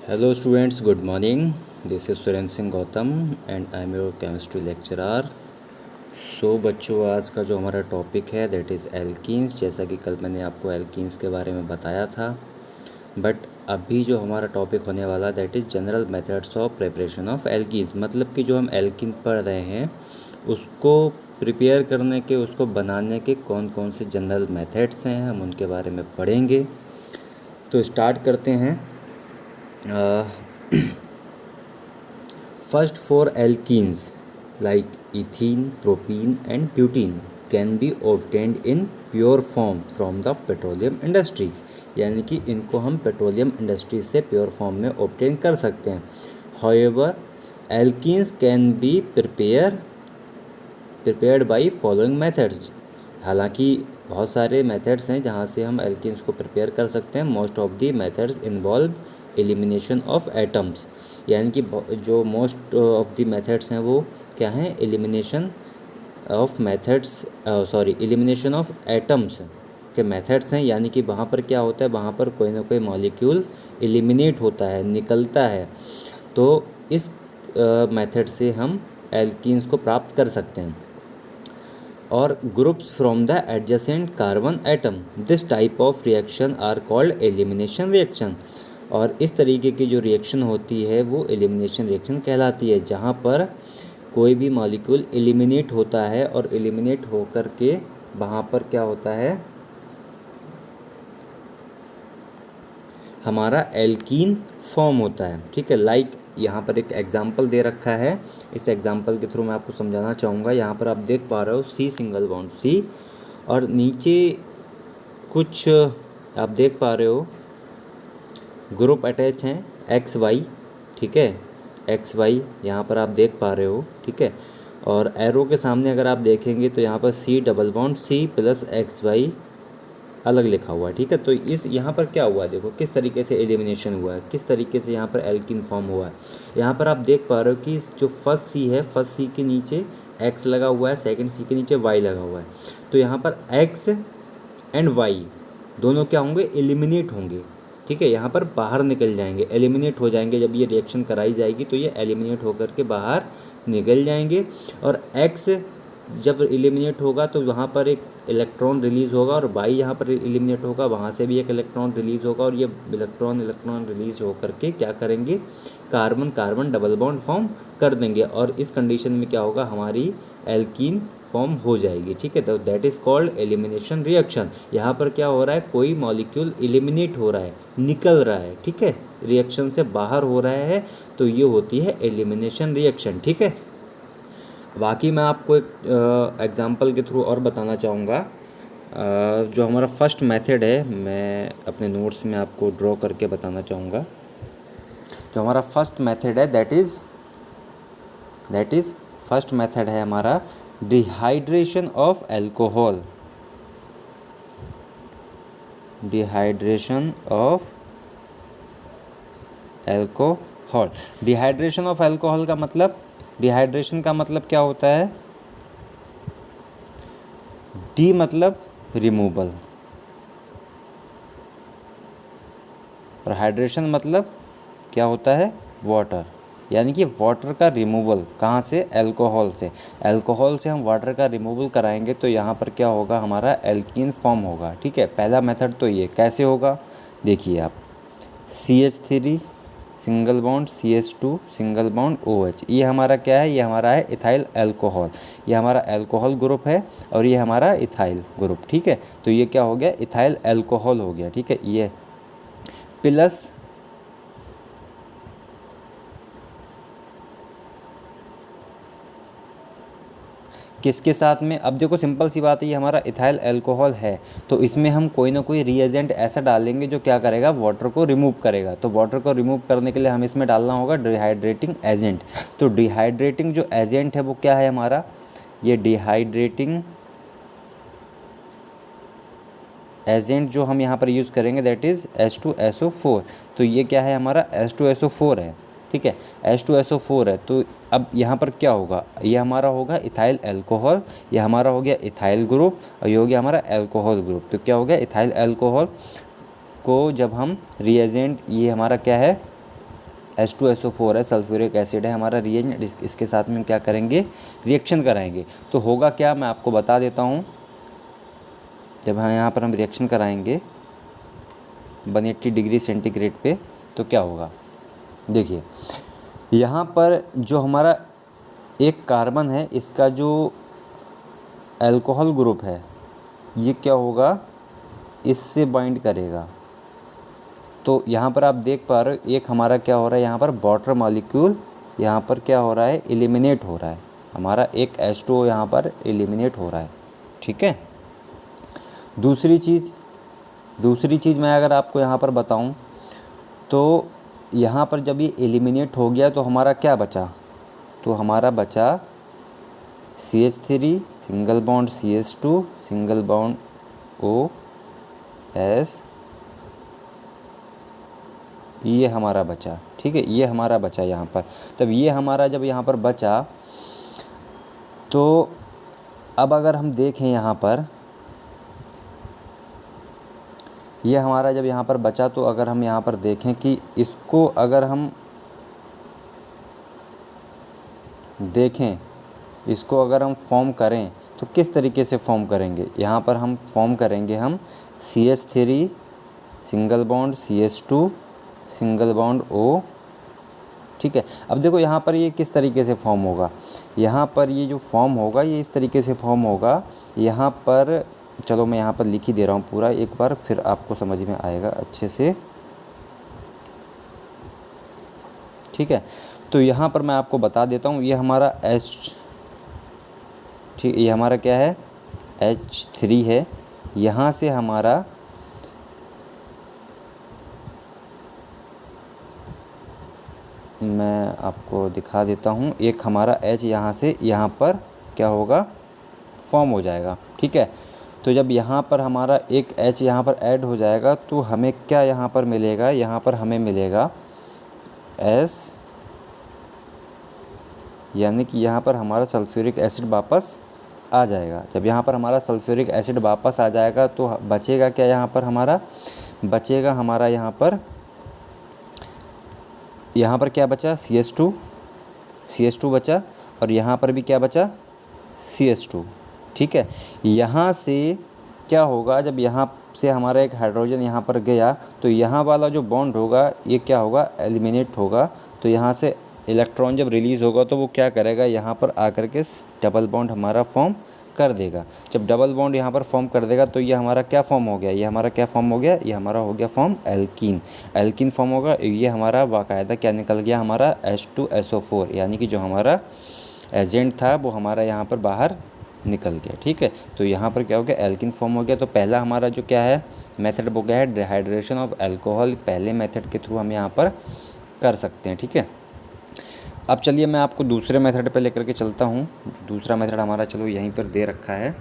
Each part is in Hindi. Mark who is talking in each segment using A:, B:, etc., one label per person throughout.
A: Hello students, good morning. This is Surendra Singh Gautam and I am your chemistry lecturer. बच्चों, आज का जो हमारा टॉपिक है दैट इज़ एल्कीन्स। जैसा कि कल मैंने आपको एल्कीन्स के बारे में बताया था, बट अभी जो हमारा टॉपिक होने वाला that is general methods of preparation of alkenes. मतलब कि जो हम एल्कीन पढ़ रहे हैं उसको प्रिपेयर करने के, उसको बनाने के कौन कौन से जनरल मेथड्स हैं, हम उनके बारे में पढ़ेंगे। तो स्टार्ट करते हैं। First, four alkenes like ethene, propene and butene can be obtained in pure form from the petroleum industry। यानी कि इनको हम पेट्रोलियम इंडस्ट्री से प्योर फॉर्म में ऑब्टेन कर सकते हैं। However, alkenes can be prepared by following methods। हालांकि बहुत सारे मेथड्स हैं जहाँ से हम एल्कीन्स को प्रिपेयर कर सकते हैं। Most of the methods involve elimination of atoms. यानी कि जो मोस्ट ऑफ द मेथड्स हैं वो क्या हैं? एलिमिनेशन ऑफ एटम्स के मेथड्स हैं। यानी कि वहाँ पर क्या होता है, वहाँ पर कोई ना कोई मॉलिक्यूल एलिमिनेट होता है, निकलता है। तो इस मेथड से हम एल्कीन्स को प्राप्त कर सकते हैं। और groups from the adjacent carbon atom, this type of reaction are called elimination reaction. और इस तरीके की जो रिएक्शन होती है वो एलिमिनेशन रिएक्शन कहलाती है, जहाँ पर कोई भी मॉलिक्यूल एलिमिनेट होता है और एलिमिनेट होकर के वहाँ पर क्या होता है, हमारा एल्कीन फॉर्म होता है। ठीक है, लाइक यहाँ पर एक एग्जाम्पल दे रखा है। इस एग्जाम्पल के थ्रू मैं आपको समझाना चाहूँगा। यहाँ पर आप देख पा रहे हो सी सिंगल बॉन्ड सी, और नीचे कुछ आप देख पा रहे हो ग्रुप अटैच हैं एक्स वाई। ठीक है, एक्स वाई यहाँ पर आप देख पा रहे हो। ठीक है, और एरो के सामने अगर आप देखेंगे तो यहाँ पर C double bond C plus X Y अलग लिखा हुआ है। ठीक है, तो इस यहाँ पर क्या हुआ है, देखो किस तरीके से एलिमिनेशन हुआ है, किस तरीके से यहाँ पर एल्कीन फॉर्म हुआ है। यहाँ पर आप देख पा रहे हो कि जो फर्स्ट सी है, फर्स्ट सी के नीचे एक्स लगा हुआ है, सेकंड सी के नीचे वाई लगा हुआ है। तो यहाँ पर एक्स एंड वाई दोनों क्या होंगे? एलिमिनेट होंगे। ठीक है, यहाँ पर बाहर निकल जाएंगे, एलिमिनेट हो जाएंगे। जब ये रिएक्शन कराई जाएगी तो ये एलिमिनेट होकर के बाहर निकल जाएंगे। और एक्स जब एलिमिनेट होगा तो वहाँ पर एक इलेक्ट्रॉन रिलीज़ होगा, और वाई यहाँ पर एलिमिनेट होगा, वहाँ से भी एक इलेक्ट्रॉन रिलीज़ होगा, और ये इलेक्ट्रॉन रिलीज़ होकर के क्या करेंगे? Carbon carbon double bond form कर देंगे। और इस कंडीशन में क्या होगा? हमारी एल्कीन फॉर्म हो जाएगी। ठीक है, तो that is called elimination reaction. यहाँ पर क्या हो रहा है? कोई मॉलिक्यूल एलिमिनेट हो रहा है, निकल रहा है। ठीक है, रिएक्शन से बाहर हो रहा है, तो ये होती है एलिमिनेशन रिएक्शन। ठीक है, बाकी मैं आपको एक एग्ज़ाम्पल के थ्रू और बताना चाहूँगा। जो हमारा फर्स्ट मेथड है, मैं अपने नोट्स में आपको ड्रॉ करके बताना चाहूँगा। जो हमारा फर्स्ट मेथड है दैट इज़ फर्स्ट मेथड है हमारा dehydration of alcohol. Dehydration of alcohol. Dehydration of alcohol का मतलब, डिहाइड्रेशन का मतलब क्या होता है? डी मतलब रिमूवल, और हाइड्रेशन मतलब क्या होता है? वाटर। यानी कि वाटर का रिमूवल कहाँ से? एल्कोहल से। एल्कोहल से हम वाटर का रिमूवल कराएंगे तो यहाँ पर क्या होगा? हमारा एल्कीन फॉर्म होगा। ठीक है, पहला मेथड तो ये कैसे होगा, देखिए आप। CH3 single bond CH2 single bond OH, ये हमारा क्या है? ये हमारा है इथाइल अल्कोहल। ये हमारा अल्कोहल ग्रुप है और ये हमारा इथाइल ग्रुप। ठीक है, तो ये क्या हो गया? इथाइल अल्कोहल हो गया। ठीक है, ये प्लस किसके साथ में? अब देखो सिंपल सी बात है, ये हमारा इथाइल अल्कोहल है, तो इसमें हम कोई ना कोई रिएजेंट ऐसा डालेंगे जो क्या करेगा? वाटर को रिमूव करेगा। तो वाटर को रिमूव करने के लिए हम इसमें डालना होगा डिहाइड्रेटिंग एजेंट। तो डिहाइड्रेटिंग जो एजेंट है वो क्या है हमारा? ये डिहाइड्रेटिंग एजेंट जो हम यहाँ पर यूज़ करेंगे दैट इज़ H2SO4। तो ये क्या है हमारा? H2SO4 है। ठीक है, H2SO4 है। तो अब यहाँ पर क्या होगा? ये हमारा होगा इथाइल अल्कोहल, ये हमारा हो गया इथाइल ग्रुप, और ये हो गया हमारा अल्कोहल ग्रुप। तो क्या हो गया? इथाइल अल्कोहल को जब हम रिएजेंट, ये हमारा क्या है? H2SO4 है, सल्फ्यूरिक एसिड है हमारा रिएजेंट, इसके साथ में हम क्या करेंगे, रिएक्शन कराएंगे। तो होगा क्या, मैं आपको बता देता हूँ। जब यहाँ पर हम रिएक्शन कराएंगे 180 डिग्री सेंटीग्रेड पे, तो क्या होगा, देखिए यहाँ पर जो हमारा एक कार्बन है, इसका जो अल्कोहल ग्रुप है, ये क्या होगा, इससे बाइंड करेगा। तो यहाँ पर आप देख पा रहे हो, एक हमारा क्या हो रहा है, यहाँ पर वाटर मॉलिक्यूल यहाँ पर क्या हो रहा है, एलिमिनेट हो रहा है, हमारा एक H2O यहाँ पर एलिमिनेट हो रहा है, ठीक है। दूसरी चीज़ मैं अगर आपको यहाँ पर बताऊँ, तो यहाँ पर जब ये एलिमिनेट हो गया तो हमारा क्या बचा, तो हमारा बचा CH3 single bond CH2 single bond OS, ये हमारा बचा, ठीक है, ये हमारा बचा यहाँ पर। तब ये हमारा जब यहाँ पर बचा, तो अब अगर हम देखें यहाँ पर, ये हमारा जब यहाँ पर बचा, तो अगर हम यहाँ पर देखें कि इसको अगर हम देखें, इसको अगर हम फॉर्म करें तो किस तरीके से फॉर्म करेंगे, यहाँ पर हम फॉर्म करेंगे हम CH3 single bond CH2 single bond O, ठीक है। अब देखो यहाँ पर ये किस तरीके से फॉर्म होगा, यहाँ पर ये जो फॉर्म होगा ये इस तरीके से फॉर्म होगा। यहाँ पर चलो मैं यहाँ पर लिख ही दे रहा हूँ पूरा एक बार, फिर आपको समझ में आएगा अच्छे से, ठीक है। तो यहाँ पर मैं आपको बता देता हूँ, ये हमारा ठीक, ये हमारा क्या है, H3 है। यहाँ से हमारा मैं आपको दिखा देता हूँ, एक हमारा H यहाँ से यहाँ पर क्या होगा, फॉर्म हो जाएगा, ठीक है। तो जब यहाँ पर हमारा एक H यहाँ पर ऐड हो जाएगा, तो हमें क्या यहाँ पर मिलेगा, यहाँ पर हमें मिलेगा S, यानी कि यहाँ पर हमारा सल्फ्यूरिक एसिड वापस आ जाएगा। जब यहाँ पर हमारा सल्फ्यूरिक एसिड वापस आ जाएगा, तो बचेगा क्या, यहाँ पर हमारा बचेगा हमारा यहाँ पर क्या बचा, CH2 बचा, और यहाँ पर भी क्या बचा, CH2, ठीक है। यहाँ से क्या होगा, जब यहाँ से हमारा एक हाइड्रोजन यहाँ पर गया, तो यहाँ वाला जो बॉन्ड होगा ये क्या होगा, एलिमिनेट होगा। तो यहाँ से इलेक्ट्रॉन जब रिलीज़ होगा, तो वो क्या करेगा, यहाँ पर आकर के डबल बॉन्ड हमारा फॉर्म कर देगा। जब डबल बॉन्ड यहाँ पर फॉर्म कर देगा, तो ये हमारा क्या फॉर्म हो गया, ये हमारा क्या फॉर्म हो गया, ये हमारा हो गया फॉर्म एल्कीन फॉर्म होगा। ये हमारा बाकायदा क्या निकल गया, हमारा H2SO4, यानी कि जो हमारा एजेंट था वो हमारा यहाँ पर बाहर निकल गया, ठीक है। तो यहाँ पर क्या हो गया, एल्कीन फॉर्म हो गया। तो पहला हमारा जो क्या है मेथड, वो क्या है, डिहाइड्रेशन ऑफ अल्कोहल, पहले मेथड के थ्रू हम यहाँ पर कर सकते हैं, ठीक है। अब चलिए मैं आपको दूसरे मेथड पे लेकर के चलता हूँ। दूसरा मेथड हमारा चलो यहीं पर दे रखा है,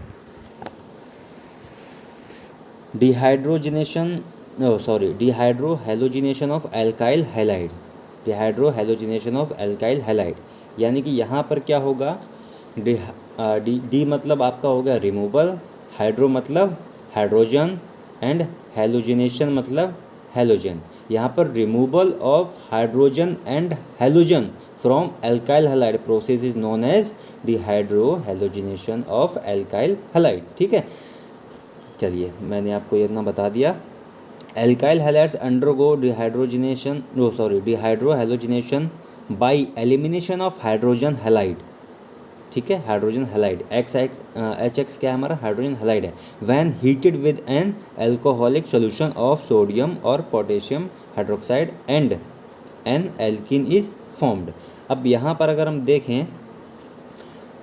A: dehydrohalogenation of alkyl halide, dehydrohalogenation of alkyl halide, यानी कि यहाँ पर क्या होगा, डी मतलब आपका हो गया रिमूवल, हाइड्रो मतलब हाइड्रोजन, एंड हेलोजिनेशन मतलब हेलोजन। यहाँ पर removal of hydrogen and halogen from alkyl halide process is known as dehydrohalogenation of alkyl halide, ठीक है। चलिए मैंने आपको ये इतना बता दिया। Alkyl halides undergo dehydrohalogenation by elimination of hydrogen halide, ठीक है, हाइड्रोजन हैलाइड HX क्या है हमारा, हाइड्रोजन हैलाइड है। When heated with an alcoholic solution of sodium और potassium hydroxide and N alkene is formed. अब यहाँ पर अगर हम देखें,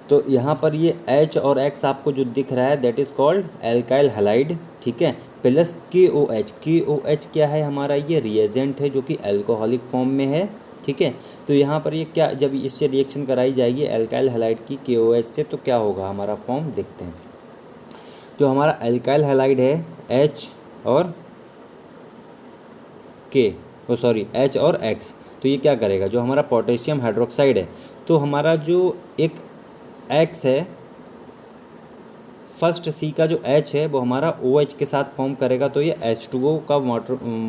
A: तो यहाँ पर ये H और X आपको जो दिख रहा है that is called alkyl halide, ठीक है, प्लस KOH क्या है हमारा, ये रिएजेंट है जो कि अल्कोहलिक फॉर्म में है, ठीक है। तो यहाँ पर ये क्या, जब इससे रिएक्शन कराई जाएगी एल्काइल हैलाइड की KOH से, तो क्या होगा हमारा फॉर्म, देखते हैं। जो हमारा एल्काइल हैलाइड है H और X, तो ये क्या करेगा, जो हमारा पोटेशियम हाइड्रोक्साइड है, तो हमारा जो एक X है फर्स्ट सी का जो H है वो हमारा OH के साथ फॉर्म करेगा, तो ये H2O का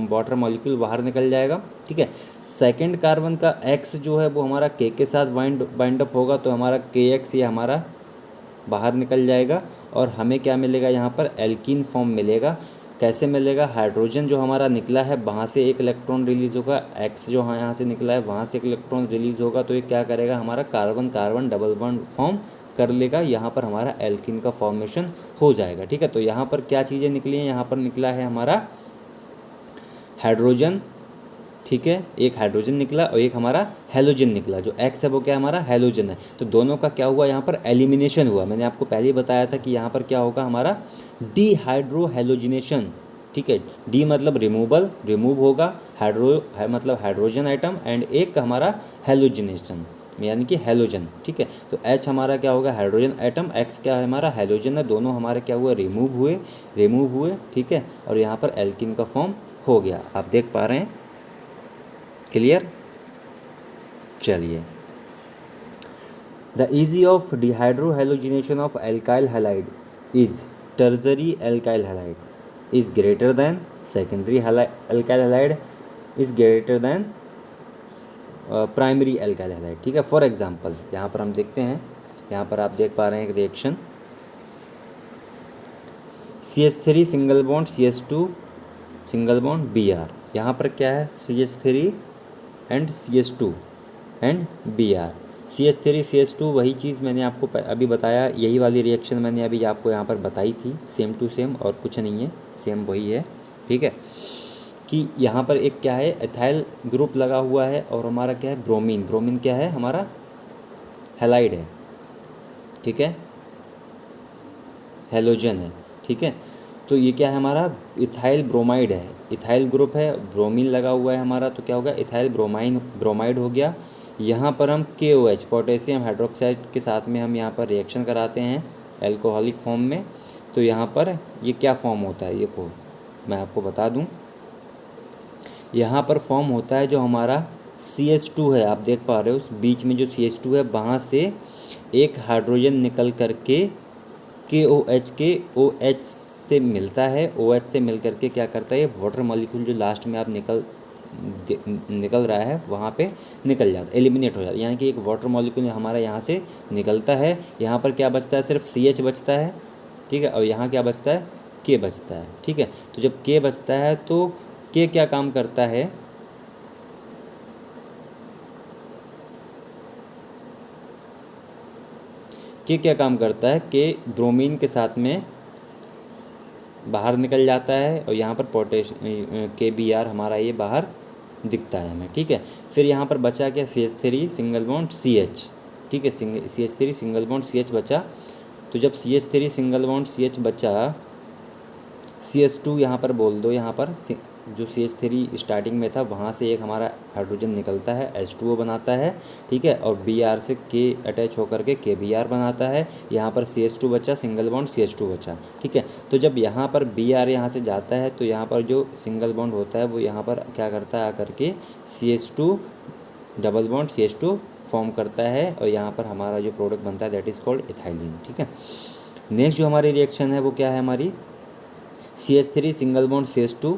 A: वाटर मॉलिक्यूल बाहर निकल जाएगा, ठीक है। सेकंड कार्बन का X जो है वो हमारा K के साथ बाइंड अप होगा, तो हमारा KX ये हमारा बाहर निकल जाएगा, और हमें क्या मिलेगा यहाँ पर, एल्कीन फॉर्म मिलेगा। कैसे मिलेगा, हाइड्रोजन जो हमारा निकला है वहाँ से एक इलेक्ट्रॉन रिलीज होगा, X जो यहाँ से निकला है वहाँ से एक इलेक्ट्रॉन रिलीज होगा, तो ये क्या करेगा, हमारा carbon carbon double bond form कर लेगा, यहाँ पर हमारा एल्कीन का फॉर्मेशन हो जाएगा, ठीक है। तो यहाँ पर क्या चीज़ें निकली हैं, यहाँ पर निकला है हमारा हाइड्रोजन, ठीक है, एक हाइड्रोजन निकला और एक हमारा हेलोजन निकला। जो X है वो क्या हमारा हेलोजन है, तो दोनों का क्या हुआ, यहाँ पर एलिमिनेशन हुआ। मैंने आपको पहले ही बताया था कि यहाँ पर क्या होगा, हमारा डीहाइड्रो हेलोजिनेशन, ठीक है। डी मतलब रिमूवल, रिमूव होगा, हाइड्रो है मतलब हाइड्रोजन आइटम, एंड एक हमारा हेलोजिनेशन यानी कि हेलोजन, ठीक है। तो H हमारा क्या होगा, हाइड्रोजन आइटम, X क्या है हमारा हेलोजन है, दोनों हमारे क्या हुए, रिमूव हुए, ठीक है। और यहाँ पर एल्कीन का फॉर्म हो गया, आप देख पा रहे हैं, क्लियर। चलिए, the easy of dehydro halogenation of alkyl halide is टर्जरी alkyl halide is greater than secondary alkyl halide is greater than primary alkyl halide, ठीक है। फॉर एग्जांपल यहाँ पर हम देखते हैं, यहाँ पर आप देख पा रहे हैं एक reaction, CH3 single bond CH2 single bond Br, यहाँ पर क्या है, CH3 and CH2 and Br, CH3 CH2 वही चीज़ मैंने आपको अभी बताया, यही वाली रिएक्शन मैंने अभी आपको यहाँ पर बताई थी, सेम टू सेम, और कुछ नहीं है, सेम वही है, ठीक है। कि यहाँ पर एक क्या है, एथाइल ग्रुप लगा हुआ है, और हमारा क्या है, ब्रोमीन, ब्रोमीन क्या है, हमारा हैलाइड है, ठीक है, हेलोजन है, ठीक है। तो ये क्या है, हमारा इथाइल ब्रोमाइड है, इथाइल ग्रुप है, ब्रोमीन लगा हुआ है हमारा, तो क्या होगा, इथाइल ब्रोमाइड हो गया। यहाँ पर हम KOH पोटेशियम हाइड्रोक्साइड के साथ में हम यहाँ पर रिएक्शन कराते हैं एल्कोहलिक फॉर्म में, तो यहाँ पर ये क्या फॉर्म होता है, देखो मैं आपको बता दूँ, यहाँ पर फॉर्म होता है जो हमारा CH2 है, आप देख पा रहे हो बीच में जो CH2 है, वहाँ से एक हाइड्रोजन निकल करके KOH के OH से मिलता है, OH से मिल करके क्या करता है, ये वाटर मॉलिक्यूल जो लास्ट में आप निकल रहा है वहाँ पे निकल जाता है, एलिमिनेट हो जाता है, यानी कि एक वाटर मॉलिक्यूल हमारा यहाँ से निकलता है। यहाँ पर क्या बचता है, सिर्फ CH बचता है, ठीक है, और यहाँ क्या बचता है, K बचता है, ठीक है। तो जब K बचता है तो K क्या काम करता है, K क्या काम करता है, K ब्रोमीन के साथ में बाहर निकल जाता है, और यहाँ पर KBr हमारा ये बाहर दिखता है हमें, ठीक है। फिर यहाँ पर बचा क्या, CH3 सिंगल बॉन्ड CH, ठीक है, CH3 सिंगल बॉन्ड CH बचा। तो जब CH3 सिंगल बॉन्ड CH बचा, CH2 यहाँ पर बोल दो, यहाँ पर जो CH3 स्टार्टिंग में था वहाँ से एक हमारा हाइड्रोजन निकलता है, H2O बनाता है, ठीक है, और Br से K अटैच होकर के KBr बनाता है। यहाँ पर CH2 बचा, सिंगल बॉन्ड CH2 बचा, ठीक है। तो जब यहाँ पर Br यहाँ से जाता है तो यहाँ पर जो सिंगल बॉन्ड होता है वो यहाँ पर क्या करता है, आकर के CH2 double bond CH2 form करता है, और यहाँ पर हमारा जो प्रोडक्ट बनता है दैट इज़ कॉल्ड इथाइलिन, ठीक है। नेक्स्ट जो हमारी रिएक्शन है वो क्या है, हमारी CH3 single bond CH2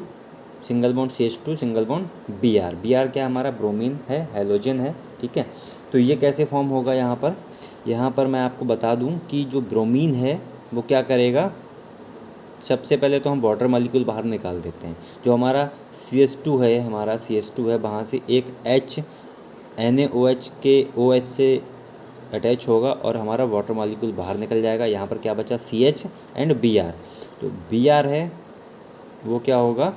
A: single bond CH2 single bond Br, Br क्या हमारा ब्रोमीन है, हेलोजन है, ठीक है। तो ये कैसे फॉर्म होगा, यहाँ पर मैं आपको बता दूं कि जो ब्रोमीन है वो क्या करेगा, सबसे पहले तो हम वाटर मॉलिक्यूल बाहर निकाल देते हैं। जो हमारा CH2 है, वहाँ से एक H NaOH के OH से अटैच होगा, और हमारा वाटर मॉलिक्यूल बाहर निकल जाएगा। यहाँ पर क्या बचा, CH एंड Br। तो Br है वो क्या होगा,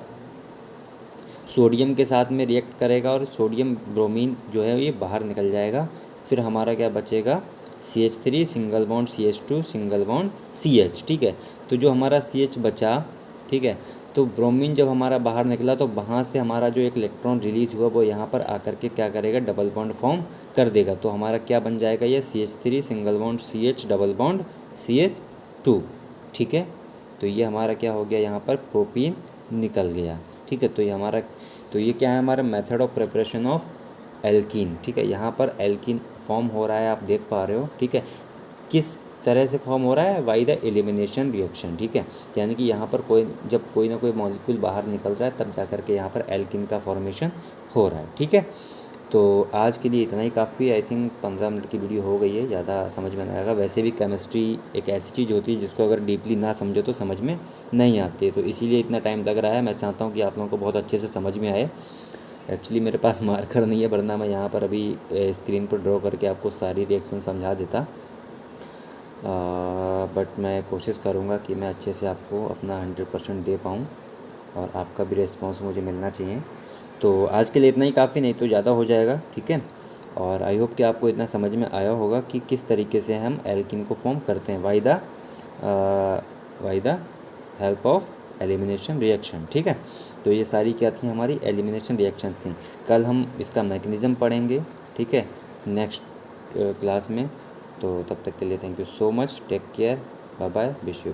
A: सोडियम के साथ में रिएक्ट करेगा, और सोडियम ब्रोमीन जो है ये बाहर निकल जाएगा। फिर हमारा क्या बचेगा, CH3 single bond CH2 single bond CH, ठीक है। तो जो हमारा CH बचा, ठीक है, तो ब्रोमीन जब हमारा बाहर निकला तो वहाँ से हमारा जो एक इलेक्ट्रॉन रिलीज हुआ वो यहाँ पर आकर के क्या करेगा, डबल बॉन्ड फॉर्म कर देगा। तो हमारा क्या बन जाएगा, ये CH3 single bond CH double bond CH2, ठीक है। तो ये हमारा क्या हो गया, यहाँ पर प्रोपीन निकल गया, ठीक है। तो ये क्या है, हमारा method of preparation of alkene, ठीक है। यहाँ पर एल्कीन फॉर्म हो रहा है, आप देख पा रहे हो, ठीक है। किस तरह से फॉर्म हो रहा है बाई द एलिमिनेशन रिएक्शन, ठीक है। यानी कि यहाँ पर जब कोई ना कोई मॉलिक्यूल बाहर निकल रहा है तब जा कर के यहाँ पर एल्किन का फॉर्मेशन हो रहा है, ठीक है। तो आज के लिए इतना ही काफ़ी, आई थिंक 15 मिनट की वीडियो हो गई है, ज़्यादा समझ में नहीं आएगा। वैसे भी केमिस्ट्री एक ऐसी चीज़ होती है जिसको अगर डीपली ना समझो तो समझ में नहीं आती है, तो इसीलिए इतना टाइम लग रहा है। मैं चाहता हूँ कि आप लोगों को बहुत अच्छे से समझ में आए। एक्चुअली मेरे पास मार्कर नहीं है, वरना मैं यहाँ पर अभी स्क्रीन पर ड्रॉ करके आपको सारी रिएक्शन समझा देता, बट मैं कोशिश करूँगा कि मैं अच्छे से आपको अपना 100% दे पाऊँ, और आपका भी रिस्पॉन्स मुझे मिलना चाहिए। तो आज के लिए इतना ही काफ़ी, नहीं तो ज़्यादा हो जाएगा, ठीक है। और आई होप कि आपको इतना समझ में आया होगा कि किस तरीके से हम एल्किन को फॉर्म करते हैं by the help of elimination reaction, ठीक है। तो ये सारी क्या थी, हमारी एलिमिनेशन रिएक्शन थी। कल हम इसका मैकेनिज़्म पढ़ेंगे, ठीक है, नेक्स्ट क्लास में। तो तब तक के लिए thank you so much, take care, bye bye, wish you.